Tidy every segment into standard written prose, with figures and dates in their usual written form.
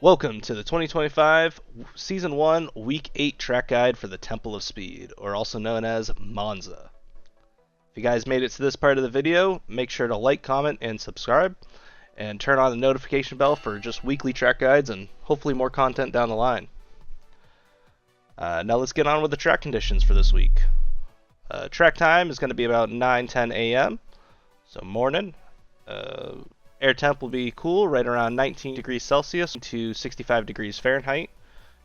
Welcome to the 2025 Season 1 Week 8 track guide for the Temple of Speed, or also known as Monza. If you guys made it to this part of the video, make sure to like, comment, and subscribe, and turn on the notification bell for just weekly track guides and hopefully more content down the line. Now let's get on with the track conditions for this week. Track time is going to be about 9:10 a.m., so morning. Air temp will be cool, right around 19 degrees Celsius to 65 degrees Fahrenheit.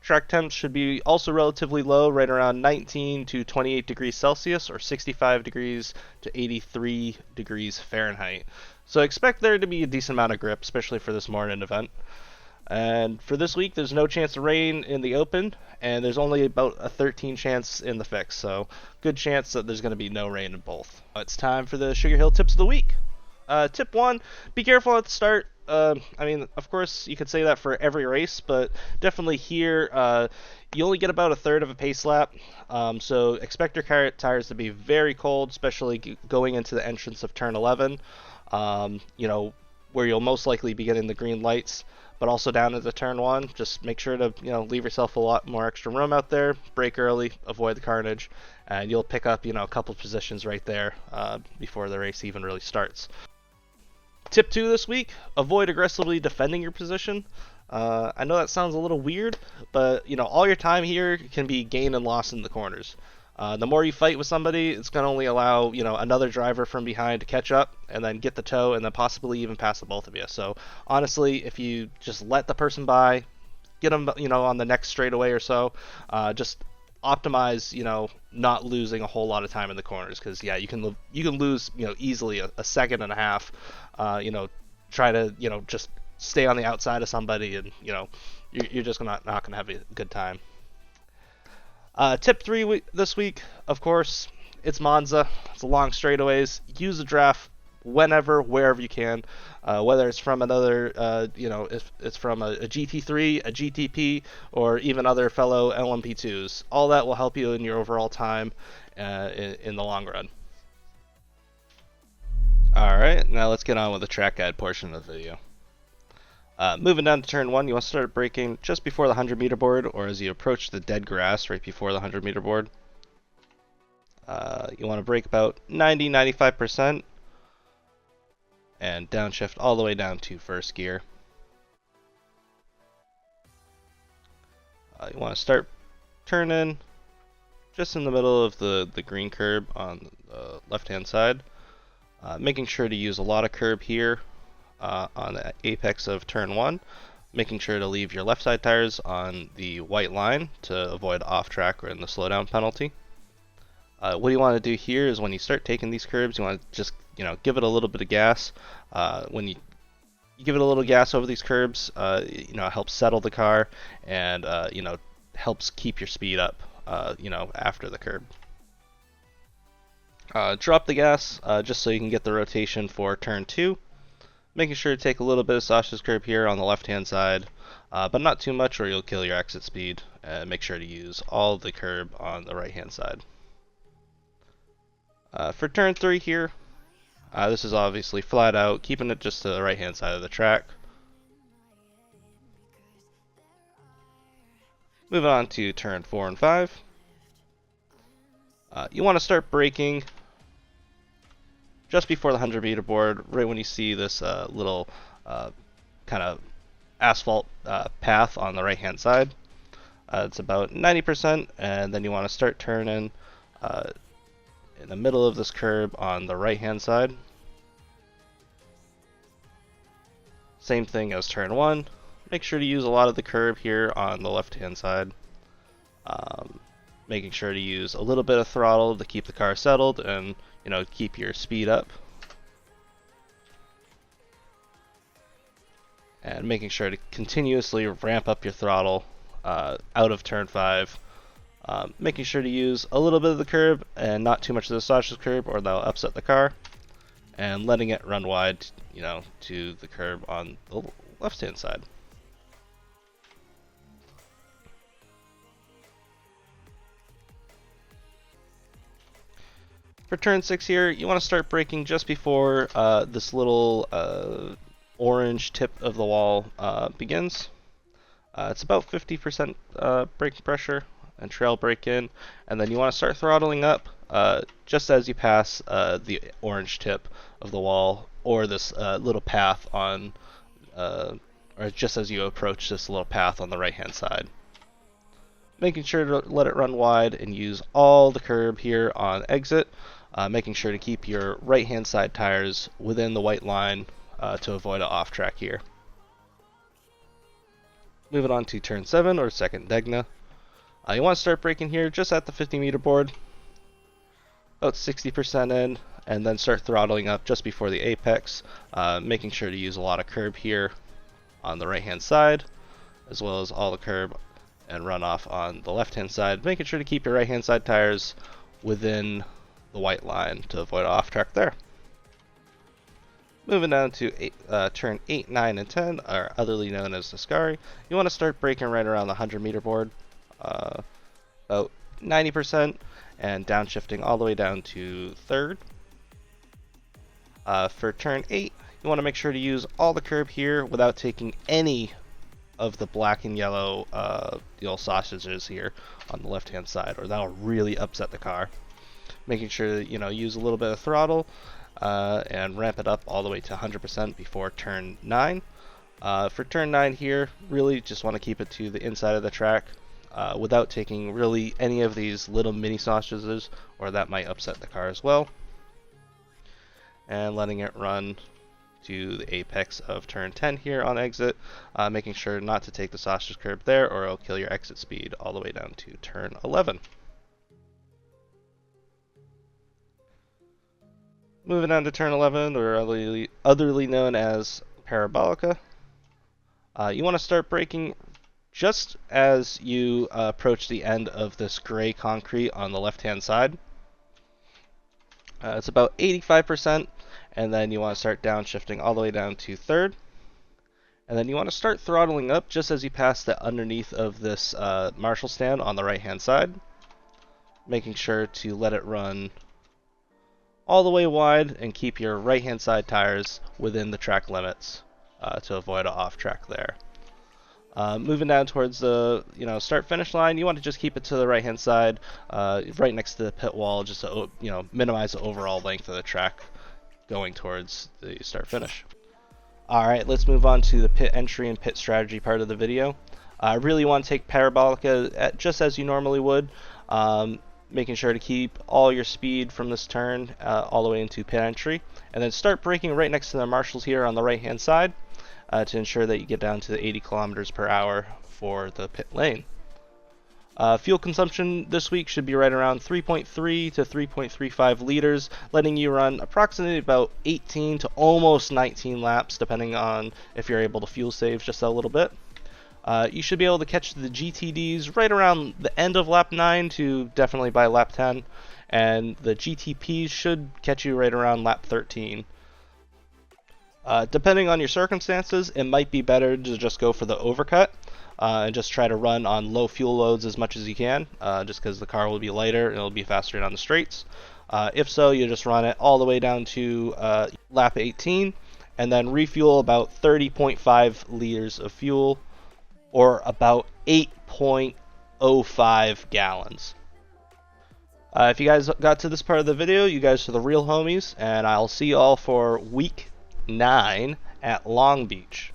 Track temps should be also relatively low, right around 19 to 28 degrees Celsius or 65 degrees to 83 degrees Fahrenheit. So expect there to be a decent amount of grip, especially for this morning event. And for this week, there's no chance of rain in the open, and there's only about a 13 chance in the fix, so good chance that there's going to be no rain in both. It's time for the Sugar Hill Tips of the Week. Tip 1, be careful at the start. Of course, you could say that for every race, but definitely here, you only get about a third of a pace lap, so expect your tires to be very cold, especially going into the entrance of turn 11, where you'll most likely be getting the green lights, but also down into turn 1. Just make sure to, leave yourself a lot more extra room out there, brake early, avoid the carnage, and you'll pick up, a couple positions right there before the race even really starts. Tip 2 this week, avoid aggressively defending your position. I know that sounds a little weird, but all your time here can be gained and lost in the corners. The more you fight with somebody, it's going to only allow another driver from behind to catch up and then get the tow and then possibly even pass the both of you. So honestly, if you just let the person by, get them on the next straightaway or so, just optimize not losing a whole lot of time in the corners, because you can lose easily a second and a half. Try to just stay on the outside of somebody, and you're just not gonna have a good time. Tip 3 this week, of course, it's Monza. It's a long straightaways. Use the draft whenever, wherever you can, whether it's from another, if it's from a GT3, a GTP, or even other fellow LMP2s. All that will help you in your overall time in the long run. Alright, now let's get on with the track guide portion of the video. Moving down to turn 1, you want to start braking just before the 100 meter board, or as you approach the dead grass right before the 100 meter board. You want to brake about 90-95%. And downshift all the way down to first gear. You want to start turning just in the middle of the green curb on the left hand side, making sure to use a lot of curb here on the apex of turn 1, making sure to leave your left side tires on the white line to avoid off track or in the slowdown penalty. What you want to do here is when you start taking these curbs, you want to just give it a little bit of gas. When you give it a little gas over these curbs, it helps settle the car and helps keep your speed up after the curb. Drop the gas just so you can get the rotation for turn 2. Making sure to take a little bit of sausage curb here on the left hand side, but not too much or you'll kill your exit speed. And make sure to use all the curb on the right hand side. For turn 3 here, this is obviously flat out, keeping it just to the right hand side of the track. Moving on to turn 4 and 5. You want to start braking just before the 100 meter board, right when you see this little kind of asphalt path on the right hand side. It's about 90%, and then you want to start turning in the middle of this curb on the right hand side. Same thing as turn 1. Make sure to use a lot of the curb here on the left hand side. Making sure to use a little bit of throttle to keep the car settled and keep your speed up. And making sure to continuously ramp up your throttle out of turn 5. Making sure to use a little bit of the curb and not too much of the sausage curb or that'll upset the car. And letting it run wide, to the curb on the left hand side. For turn 6 here, you want to start braking just before this little orange tip of the wall begins. It's about 50% braking pressure and trail brake in, and then you want to start throttling up just as you pass the orange tip of the wall, or this little path on, or just as you approach this little path on the right hand side. Making sure to let it run wide and use all the curb here on exit, making sure to keep your right hand side tires within the white line to avoid an off track here. Moving on to turn 7 or second Degna. You want to start braking here just at the 50-meter board, about 60% in, and then start throttling up just before the apex, making sure to use a lot of curb here on the right hand side, as well as all the curb and runoff on the left hand side, making sure to keep your right hand side tires within the white line to avoid off track there. Moving down to turn 8, 9, and 10, or otherly known as the Scari. You want to start braking right around the 100-meter board, about 90%, and downshifting all the way down to third. For turn 8, you want to make sure to use all the curb here without taking any of the black and yellow sausages here on the left-hand side, or that'll really upset the car. Making sure that use a little bit of throttle and ramp it up all the way to 100% before turn 9. For turn 9 here, really just want to keep it to the inside of the track without taking really any of these little mini sausages, or that might upset the car as well. And letting it run to the apex of turn 10 here on exit, making sure not to take the sausage curb there, or it'll kill your exit speed all the way down to turn 11. Moving on to turn 11, or otherly known as Parabolica. You want to start braking just as you approach the end of this gray concrete on the left-hand side. It's about 85%, and then you want to start downshifting all the way down to third. And then you want to start throttling up just as you pass the underneath of this Marshall stand on the right-hand side, making sure to let it run all the way wide and keep your right-hand side tires within the track limits to avoid an off track there. Moving down towards the start-finish line, you want to just keep it to the right-hand side, right next to the pit wall, just to minimize the overall length of the track going towards the start-finish. Alright, let's move on to the pit entry and pit strategy part of the video. I really want to take Parabolica just as you normally would, making sure to keep all your speed from this turn all the way into pit entry, and then start braking right next to the marshals here on the right hand side to ensure that you get down to the 80 kilometers per hour for the pit lane. Fuel consumption this week should be right around 3.3 to 3.35 liters, letting you run approximately about 18 to almost 19 laps, depending on if you're able to fuel save just a little bit. You should be able to catch the GTDs right around the end of lap 9 to definitely by lap 10, and the GTPs should catch you right around lap 13. Depending on your circumstances, it might be better to just go for the overcut and just try to run on low fuel loads as much as you can, just because the car will be lighter and it'll be faster down the straights. If so, you just run it all the way down to lap 18, and then refuel about 30.5 liters of fuel, or about 8.05 gallons. If you guys got to this part of the video, you guys are the real homies, and I'll see you all for week 9 at Long Beach.